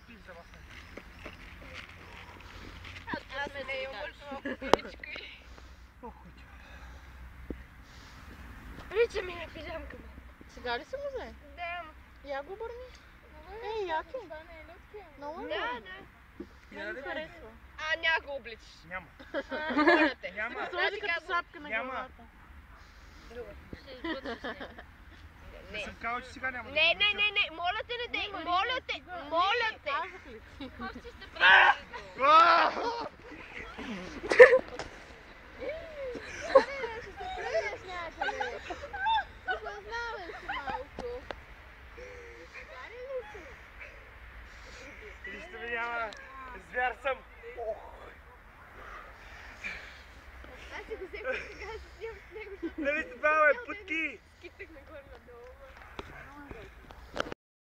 пица вас не. Аз не имам мъртва кукуричка. Прича ми на пижамка. Сега ли се му взе? Да. Я го обърни. Ей, яки. Много е. Да. Много ми харесва. Няма го обличаш. Няма. Моля те. Няма. Сложи като шапка на Няма. главата. Не съм казал, че сега няма. Не, моля те, не дей, моля те. Казах ли ти? Нищо ми няма. Звяр съм. Аз си го взех сега, си снимам с него. Нали се бавай, путки! Скитах нагоре надолу.